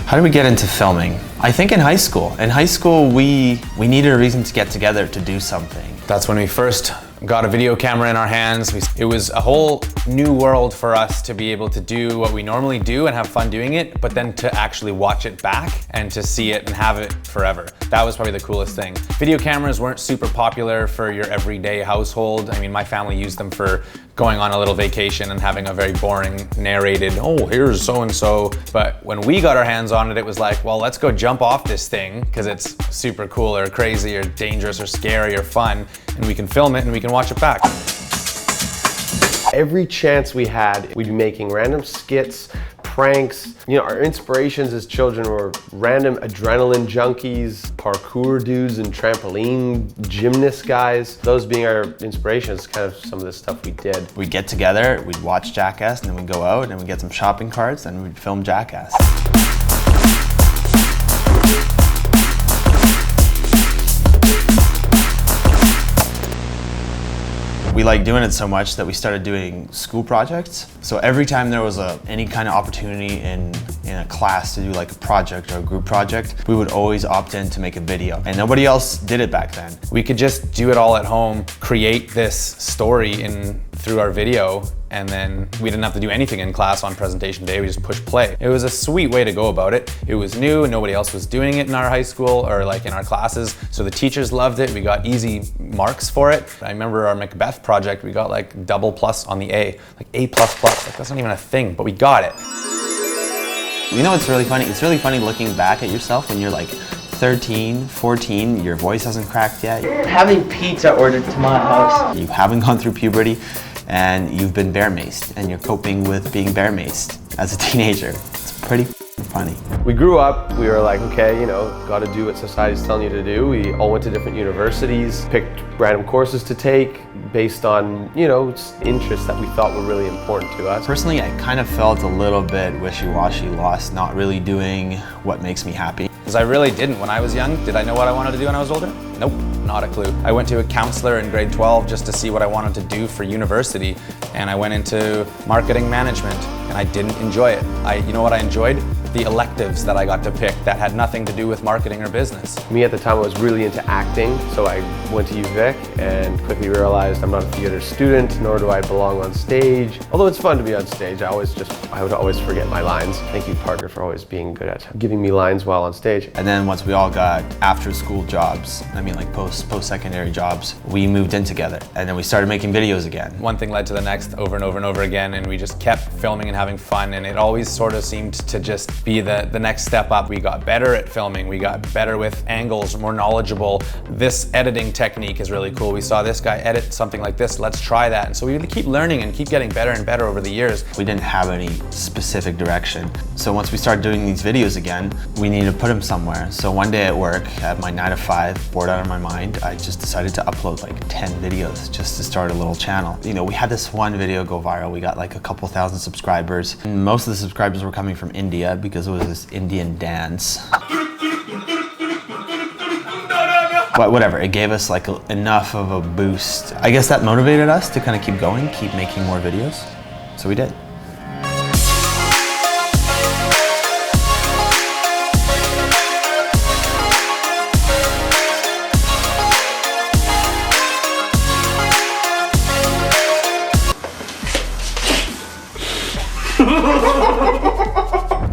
How did we get into filming? I think in high school. In high school, we needed a reason to get together to do something. That's when we first got a video camera in our hands. It was a whole new world for us to be able to do what we normally do and have fun doing it, but then to actually watch it back and to see it and have it forever. That was probably the coolest thing. Video cameras weren't super popular for your everyday household. I mean, my family used them for going on a little vacation and having a very boring narrated, oh, here's so-and-so. But when we got our hands on it, it was like, well, let's go jump off this thing because it's super cool or crazy or dangerous or scary or fun, and we can film it and we can watch it back. Every chance we had, we'd be making random skits, pranks. You know, our inspirations as children were random adrenaline junkies, parkour dudes and trampoline gymnast guys. Those being our inspirations, kind of some of the stuff we did. We'd get together, we'd watch Jackass, and then we'd go out and we'd get some shopping carts and we'd film Jackass. We liked doing it so much that we started doing school projects. So every time there was any kind of opportunity in a class to do like a project or a group project, we would always opt in to make a video. And nobody else did it back then. We could just do it all at home, create this story through our video, and then we didn't have to do anything in class on presentation day. We just push play. It was a sweet way to go about it. It was new and nobody else was doing it in our high school or like in our classes. So the teachers loved it. We got easy marks for it. I remember our Macbeth project, we got like double plus on the A, like A++. Like that's not even a thing, but we got it. You know what's really funny? It's really funny looking back at yourself when you're like 13, 14, your voice hasn't cracked yet. Having pizza ordered to my house. You haven't gone through puberty and you've been bear-maced and you're coping with being bear-maced as a teenager. It's pretty funny. We grew up, we were like, okay, you know, gotta do what society's telling you to do. We all went to different universities, picked random courses to take based on, you know, interests that we thought were really important to us. Personally, I kind of felt a little bit wishy-washy, lost, not really doing what makes me happy. Because I really didn't. When I was young, did I know what I wanted to do when I was older? Nope, not a clue. I went to a counselor in grade 12 just to see what I wanted to do for university, and I went into marketing management, and I didn't enjoy it. You know what I enjoyed? The electives that I got to pick that had nothing to do with marketing or business. Me at the time, I was really into acting, so I went to UVic and quickly realized I'm not a theater student, nor do I belong on stage. Although it's fun to be on stage, I would always forget my lines. Thank you, Parker, for always being good at giving me lines while on stage. And then once we all got after school jobs, I mean like post-secondary jobs, we moved in together and then we started making videos again. One thing led to the next over and over and over again, and we just kept filming and having fun, and it always sort of seemed to just be the next step up. We got better at filming, we got better with angles, more knowledgeable. This editing technique is really cool. We saw this guy edit something like this, let's try that. And so we really keep learning and keep getting better and better over the years. We didn't have any specific direction. So once we started doing these videos again, we needed to put them somewhere. So one day at work, at my 9 to 5, bored out of my mind, I just decided to upload like 10 videos just to start a little channel. You know, we had this one video go viral. We got like a couple thousand subscribers. And most of the subscribers were coming from India because it was this Indian dance. But whatever, it gave us like enough of a boost. I guess that motivated us to kind of keep going, keep making more videos. So we did.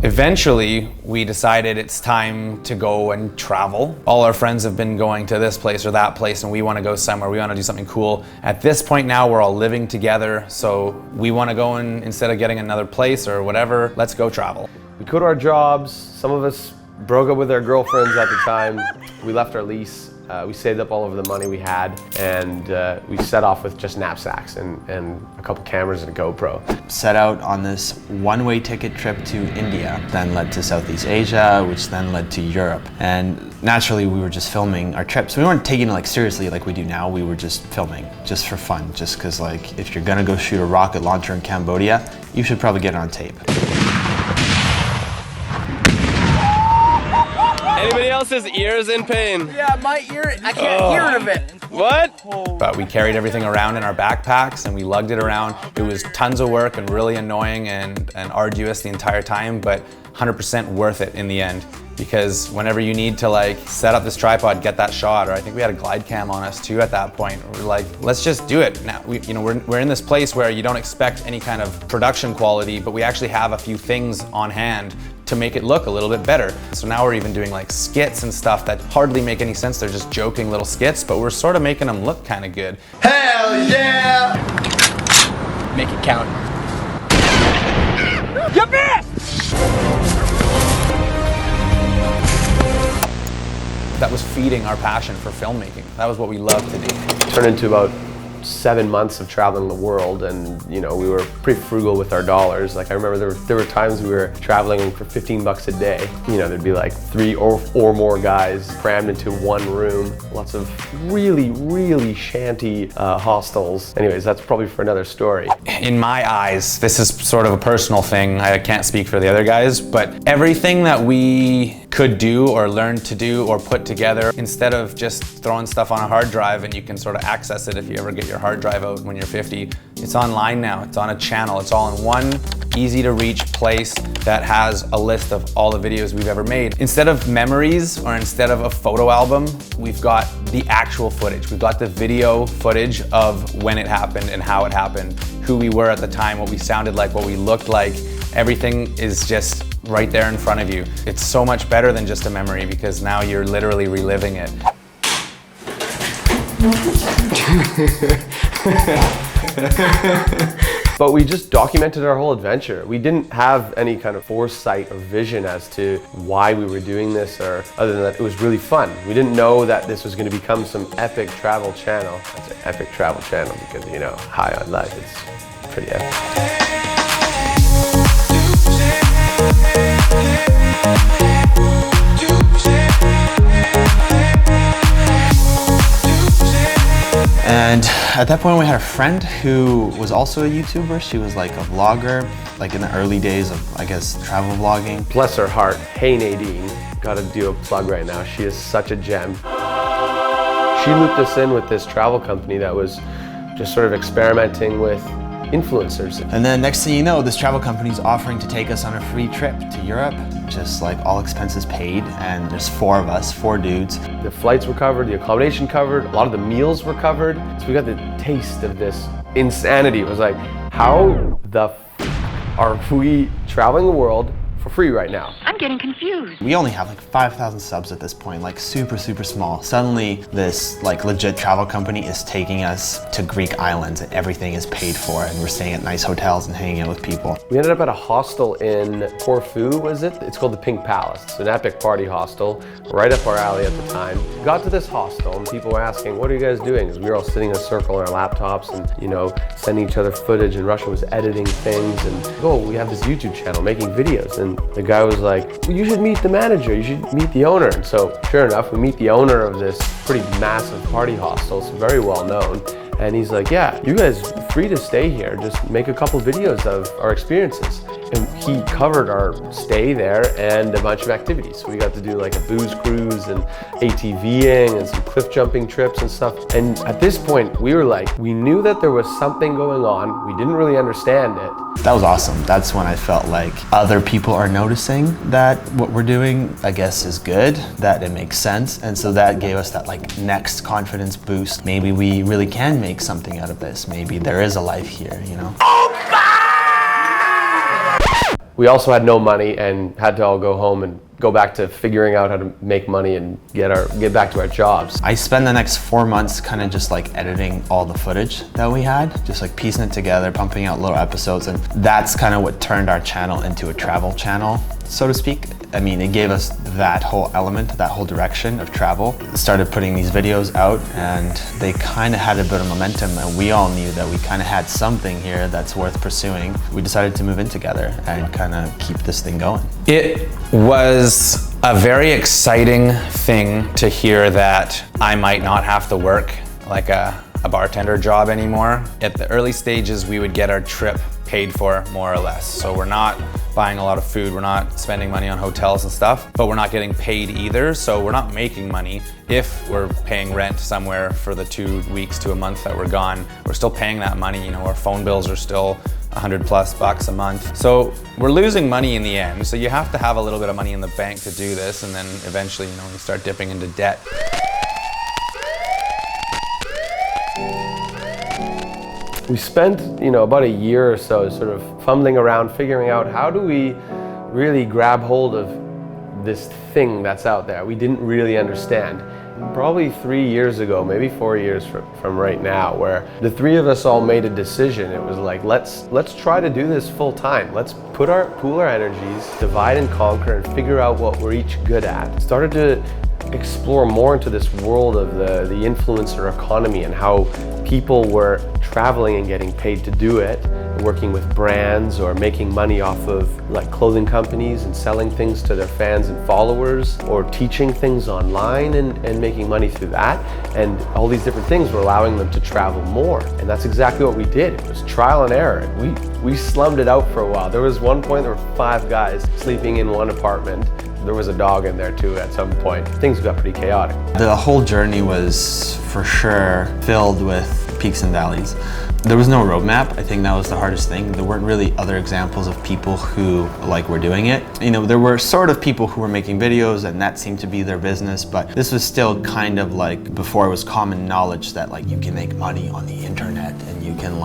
Eventually, we decided it's time to go and travel. All our friends have been going to this place or that place, and we want to go somewhere. We want to do something cool. At this point now, we're all living together, so we want to go and instead of getting another place or whatever, let's go travel. We quit our jobs. Some of us broke up with our girlfriends at the time. We left our lease. We saved up all of the money we had, and we set off with just knapsacks and a couple cameras and a GoPro. Set out on this one-way ticket trip to India, then led to Southeast Asia, which then led to Europe. And naturally, we were just filming our trips. We weren't taking it like seriously like we do now. We were just filming, just for fun. Just because like, if you're gonna go shoot a rocket launcher in Cambodia, you should probably get it on tape. Anybody else's ears in pain? Yeah, my ear, I can't hear of it. What? But we carried everything around in our backpacks and we lugged it around. It was tons of work and really annoying and arduous the entire time, but 100% worth it in the end. Because whenever you need to like set up this tripod, get that shot, or I think we had a glide cam on us too at that point. We're like, let's just do it. Now, we're in this place where you don't expect any kind of production quality, but we actually have a few things on hand to make it look a little bit better. So now we're even doing like skits and stuff that hardly make any sense. They're just joking little skits, but we're sort of making them look kind of good. Hell yeah! Make it count. You missed! That was feeding our passion for filmmaking. That was what we loved to do. Turned into about 7 months of traveling the world, and we were pretty frugal with our dollars. Like I remember there were times we were traveling for $15 a day. There'd be like 3 or more guys crammed into one room. Lots of really, really shanty hostels. Anyways, that's probably for another story. In my eyes, this is sort of a personal thing. I can't speak for the other guys, but everything that we could do or learn to do or put together, instead of just throwing stuff on a hard drive and you can sort of access it if you ever get your hard drive out when you're 50, it's online now, it's on a channel, it's all in one easy to reach place that has a list of all the videos we've ever made. Instead of memories or instead of a photo album, we've got the actual footage. We've got the video footage of when it happened and how it happened, who we were at the time, what we sounded like, what we looked like. Everything is just right there in front of you. It's so much better than just a memory because now you're literally reliving it. But we just documented our whole adventure. We didn't have any kind of foresight or vision as to why we were doing this, or other than that it was really fun. We didn't know that this was going to become some epic travel channel. It's an epic travel channel because, high on life, it's pretty epic. And at that point we had a friend who was also a YouTuber. She was like a vlogger, like in the early days of, I guess, travel vlogging. Bless her heart. Hey Nadine, gotta do a plug right now. She is such a gem. She looped us in with this travel company that was just sort of experimenting with influencers. And then next thing you know, this travel company is offering to take us on a free trip to Europe, just like all expenses paid, and there's 4 of us, 4 dudes. The flights were covered, the accommodation covered, a lot of the meals were covered. So we got the taste of this insanity. It was like, how the are we traveling the world for free right now? I'm getting confused. We only have like 5,000 subs at this point, like super, super small. Suddenly this like legit travel company is taking us to Greek islands and everything is paid for and we're staying at nice hotels and hanging out with people. We ended up at a hostel in Corfu, was it? It's called the Pink Palace. It's an epic party hostel, right up our alley at the time. Got to this hostel and people were asking, what are you guys doing? Because we were all sitting in a circle on our laptops and, sending each other footage, and Russia was editing things, and we have this YouTube channel making videos. And the guy was like, well, you should meet the manager, you should meet the owner. And so sure enough, we meet the owner of this pretty massive party hostel. It's very well known. And he's like, yeah, you guys are free to stay here. Just make a couple videos of our experiences. And he covered our stay there and a bunch of activities. So we got to do like a booze cruise and ATVing and some cliff jumping trips and stuff. And at this point, we were like, we knew that there was something going on. We didn't really understand it. That was awesome. That's when I felt like other people are noticing that what we're doing, I guess, is good, that it makes sense. And so that gave us that like next confidence boost. Maybe we really can make something out of this. Maybe there is a life here, We also had no money and had to all go home and go back to figuring out how to make money and get back to our jobs. I spent the next 4 months kind of just like editing all the footage that we had, just like piecing it together, pumping out little episodes, and that's kind of what turned our channel into a travel channel, so to speak. I mean, it gave us that whole element, that whole direction of travel. Started putting these videos out and they kind of had a bit of momentum, and we all knew that we kind of had something here that's worth pursuing. We decided to move in together and kind of keep this thing going. It was a very exciting thing to hear that I might not have to work like a a bartender job anymore. At the early stages, we would get our trip paid for more or less. So we're not buying a lot of food, we're not spending money on hotels and stuff, but we're not getting paid either. So we're not making money. If we're paying rent somewhere for the 2 weeks to a month that we're gone, we're still paying that money. You know, our phone bills are still $100+ a month. So we're losing money in the end. So you have to have a little bit of money in the bank to do this, and then eventually, you know, you start dipping into debt. We spent, about a year or so sort of fumbling around, figuring out how do we really grab hold of this thing that's out there we didn't really understand. Probably 3 years ago, maybe 4 years from right now, where the three of us all made a decision. It was like, let's try to do this full time. Let's pool our energies, divide and conquer, and figure out what we're each good at. Started to explore more into this world of the influencer economy and how people were traveling and getting paid to do it, working with brands or making money off of like clothing companies and selling things to their fans and followers, or teaching things online and making money through that. And all these different things were allowing them to travel more. And that's exactly what we did. It was trial and error. And we slummed it out for a while. There was one point there were 5 guys sleeping in one apartment. There was a dog in there too at some point. Things got pretty chaotic. The whole journey was for sure filled with peaks and valleys. There was no roadmap. I think that was the hardest thing. There weren't really other examples of people who were doing it. There were sort of people who were making videos and that seemed to be their business, but this was still kind of like before it was common knowledge that you can make money on the internet and you can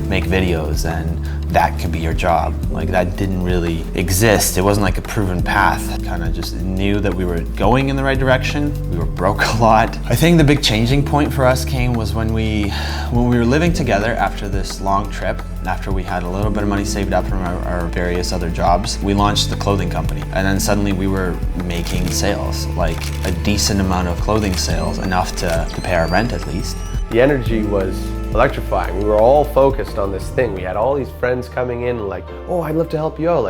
make videos and that could be your job. That didn't really exist. It wasn't like a proven path. Kind of just knew that we were going in the right direction. We were broke a lot. I think the big changing point for us came was when we were living together after this long trip, after we had a little bit of money saved up from our various other jobs. We launched the clothing company, and then suddenly we were making sales, a decent amount of clothing sales, enough to pay our rent at least. The energy was electrifying. We were all focused on this thing. We had all these friends coming in oh, I'd love to help you out.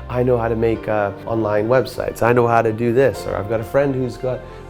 I know how to make online websites. I know how to do this. Or I've got a friend who's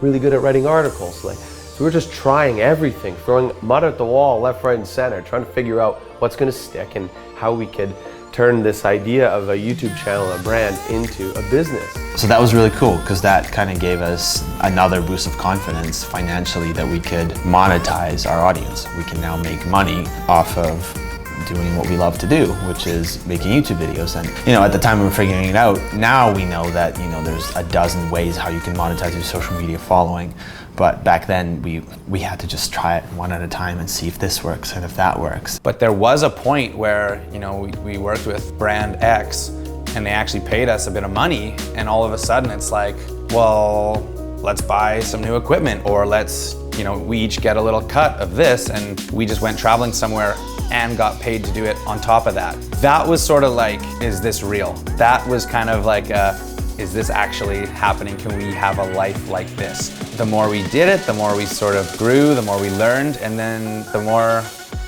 really good at writing articles. So we're just trying everything, throwing mud at the wall, left, right, and center, trying to figure out what's going to stick and how we could turn this idea of a YouTube channel, a brand, into a business. So that was really cool because that kind of gave us another boost of confidence financially that we could monetize our audience. We can now make money off of doing what we love to do, which is making YouTube videos. And at the time we were figuring it out, now we know that there's a dozen ways how you can monetize your social media following. But back then we had to just try it one at a time and see if this works and if that works. But there was a point where we worked with brand X and they actually paid us a bit of money, and all of a sudden it's well, let's buy some new equipment, or let's we each get a little cut of this, and we just went traveling somewhere and got paid to do it on top of that. That was sort of is this real? That was kind of is this actually happening? Can we have a life like this? The more we did it, the more we sort of grew, the more we learned, and then the more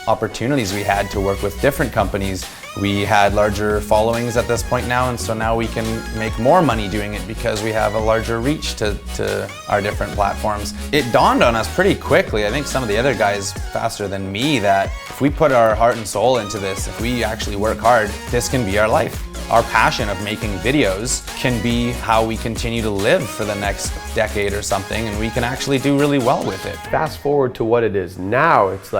opportunities we had to work with different companies. We had larger followings at this point now, and so now we can make more money doing it because we have a larger reach to our different platforms. It dawned on us pretty quickly, I think some of the other guys faster than me, that if we put our heart and soul into this, if we actually work hard, this can be our life. Our passion of making videos can be how we continue to live for the next decade or something, and we can actually do really well with it. Fast forward to what it is now, it's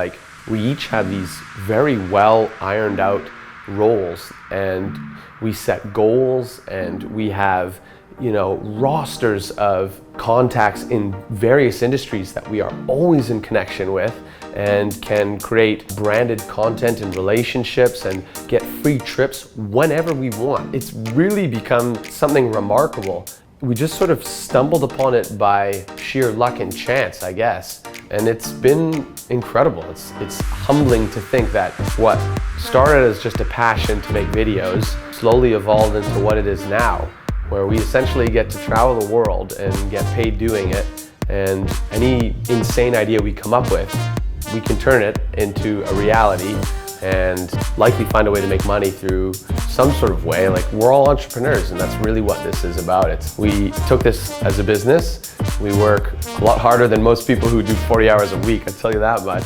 we each have these very well ironed out roles, and we set goals, and we have rosters of contacts in various industries that we are always in connection with, and can create branded content and relationships and get free trips whenever we want. It's really become something remarkable. We just sort of stumbled upon it by sheer luck and chance, I guess. And it's been incredible. It's humbling to think that what started as just a passion to make videos slowly evolved into what it is now, where we essentially get to travel the world and get paid doing it. And any insane idea we come up with, we can turn it into a reality and likely find a way to make money through some sort of way. We're all entrepreneurs, and that's really what this is about. We took this as a business. We work a lot harder than most people who do 40 hours a week, I'll tell you that much.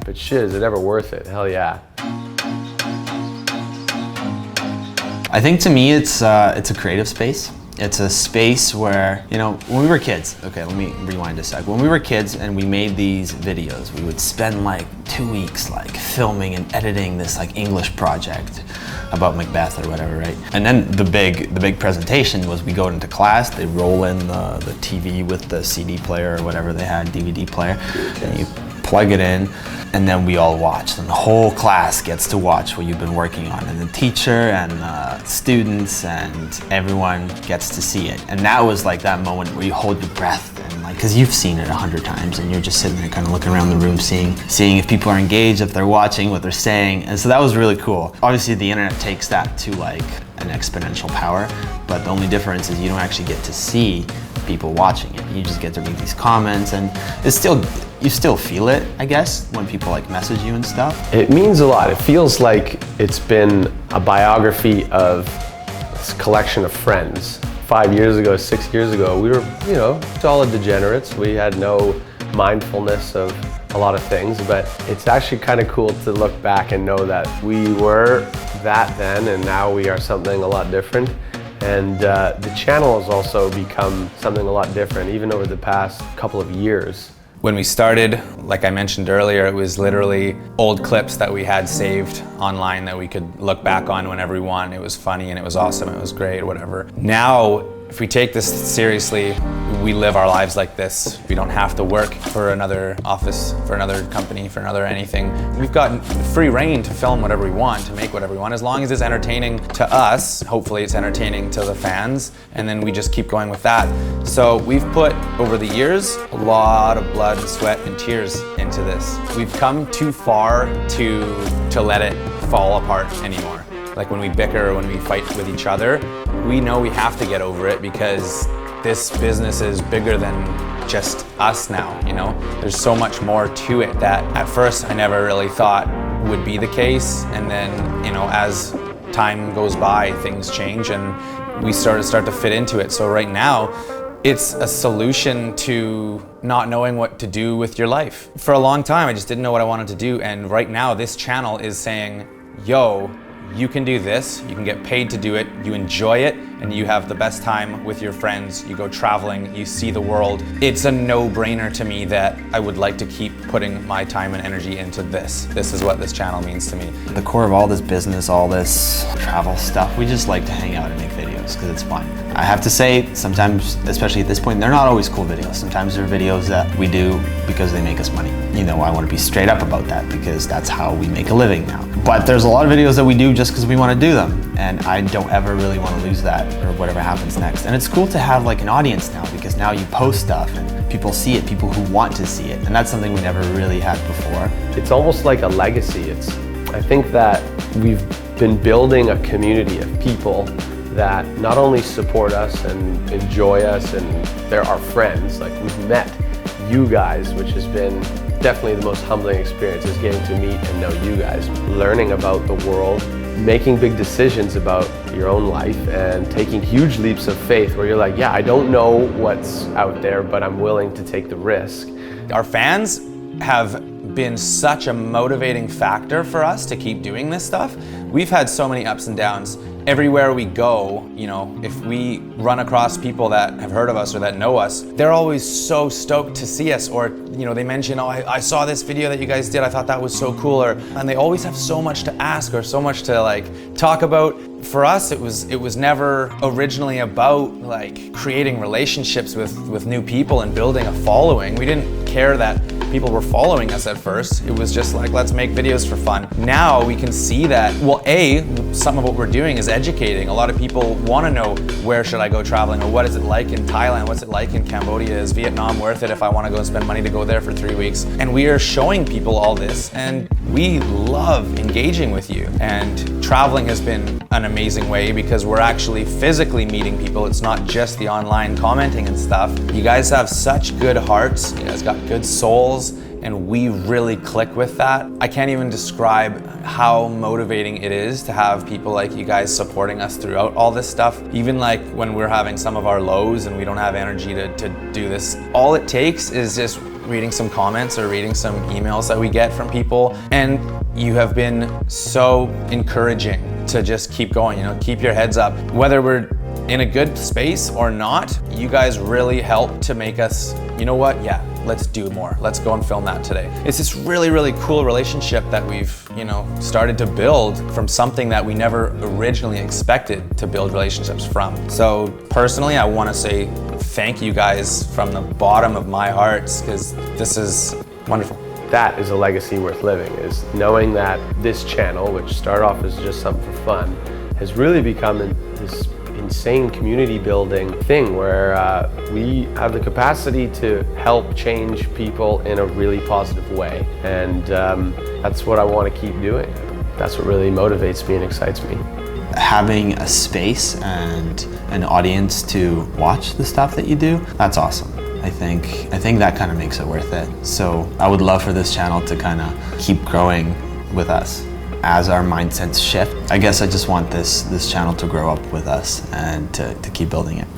But shit, is it ever worth it? Hell yeah. I think to me it's a creative space. It's a space where, you know, when we were kids, okay, let me rewind a sec. When we were kids and we made these videos, we would spend like 2 weeks like filming and editing this like English project about Macbeth or whatever, right? And then the big presentation was we go into class, they roll in the TV with the CD player or whatever they had, DVD player, and you plug it in, and then we all watch. And the whole class gets to watch what you've been working on, and the teacher and students and everyone gets to see it. And that was like that moment where you hold your breath, and like, because you've seen it 100 times, and you're just sitting there kind of looking around the room, seeing if people are engaged, if they're watching, what they're saying. And so that was really cool. Obviously the internet takes that to like an exponential power, but the only difference is you don't actually get to see people watching it. You just get to read these comments, and you still feel it, I guess, when people like message you and stuff. It means a lot. It feels like it's been a biography of this collection of friends. 5 years ago, 6 years ago, we were, you know, solid degenerates. We had no mindfulness of a lot of things, but it's actually kind of cool to look back and know that we were that then, and now we are something a lot different. And the channel has also become something a lot different, even over the past couple of years. When we started, like I mentioned earlier, it was literally old clips that we had saved online that we could look back on whenever we want. It was funny and it was awesome, it was great, whatever. Now, if we take this seriously, we live our lives like this. We don't have to work for another office, for another company, for another anything. We've got free reign to film whatever we want, to make whatever we want, as long as it's entertaining to us. Hopefully it's entertaining to the fans, and then we just keep going with that. So we've put, over the years, a lot of blood, sweat, and tears into this. We've come too far to let it fall apart anymore. Like when we bicker or when we fight with each other, we know we have to get over it because this business is bigger than just us now, you know? There's so much more to it that at first I never really thought would be the case. And then, you know, as time goes by, things change and we start to fit into it. So right now, it's a solution to not knowing what to do with your life. For a long time, I just didn't know what I wanted to do. And right now, this channel is saying, yo, you can do this, you can get paid to do it, you enjoy it, and you have the best time with your friends, you go traveling, you see the world. It's a no-brainer to me that I would like to keep putting my time and energy into this. This is what this channel means to me. The core of all this business, all this travel stuff, we just like to hang out and make videos because it's fun. I have to say, sometimes, especially at this point, they're not always cool videos. Sometimes they're videos that we do because they make us money. You know, I want to be straight up about that because that's how we make a living now. But there's a lot of videos that we do just because we want to do them. And I don't ever really want to lose that or whatever happens next. And it's cool to have like an audience now because now you post stuff and people see it, people who want to see it. And that's something we never really had before. It's almost like a legacy. I think that we've been building a community of people that not only support us and enjoy us and they're our friends, like we've met you guys, which has been definitely the most humbling experience, is getting to meet and know you guys, learning about the world, making big decisions about your own life and taking huge leaps of faith where you're like, yeah, I don't know what's out there, but I'm willing to take the risk. Our fans have been such a motivating factor for us to keep doing this stuff. We've had so many ups and downs. Everywhere we go, you know, if we run across people that have heard of us or that know us, they're always so stoked to see us, or, you know, they mention, oh, I saw this video that you guys did, I thought that was so cool, and they always have so much to ask or so much to like talk about. For us, it was never originally about like creating relationships with new people and building a following. We didn't care that people were following us at first. It was just like, let's make videos for fun. Now we can see that, well, some of what we're doing is educating. A lot of people want to know, where should I go traveling, or what is it like in Thailand, what's it like in Cambodia, is Vietnam worth it if I want to go and spend money to go there for 3 weeks? And we are showing people all this, and we love engaging with you. And traveling has been an amazing way because we're actually physically meeting people. It's not just the online commenting and stuff. You guys have such good hearts, you guys got good souls, and we really click with that. I can't even describe how motivating it is to have people like you guys supporting us throughout all this stuff. Even like when we're having some of our lows and we don't have energy to do this, all it takes is just reading some comments or reading some emails that we get from people, and you have been so encouraging to just keep going, you know, keep your heads up. Whether we're in a good space or not, you guys really help to make us, you know what, yeah, let's do more. Let's go and film that today. It's this really, really cool relationship that we've, you know, started to build from something that we never originally expected to build relationships from. So personally, I want to say thank you guys from the bottom of my heart, because this is wonderful. That is a legacy worth living, is knowing that this channel, which started off as just something for fun, has really become this insane community building thing where we have the capacity to help change people in a really positive way. And that's what I want to keep doing. That's what really motivates me and excites me. Having a space and an audience to watch the stuff that you do, that's awesome. I think that kind of makes it worth it. So I would love for this channel to kind of keep growing with us. As our mindsets shift, I guess I just want this channel to grow up with us and to keep building it.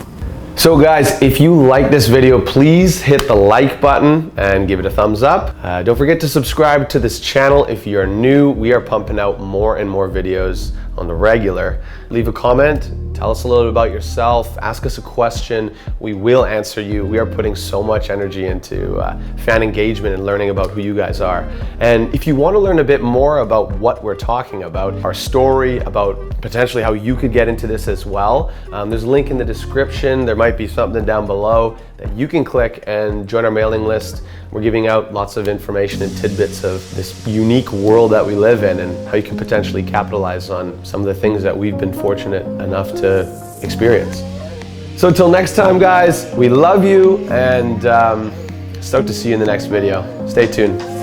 So guys, if you like this video, please hit the like button and give it a thumbs up. Don't forget to subscribe to this channel if you're new. We are pumping out more and more videos on the regular. Leave a comment, tell us a little bit about yourself, ask us a question. We will answer you. We are putting so much energy into fan engagement and learning about who you guys are. And if you want to learn a bit more about what we're talking about, our story, about potentially how you could get into this as well, there's a link in the description. There might be something down below that you can click and join our mailing list. We're giving out lots of information and tidbits of this unique world that we live in and how you can potentially capitalize on some of the things that we've been fortunate enough to experience. So until next time, guys, we love you and stoked to see you in the next video. Stay tuned.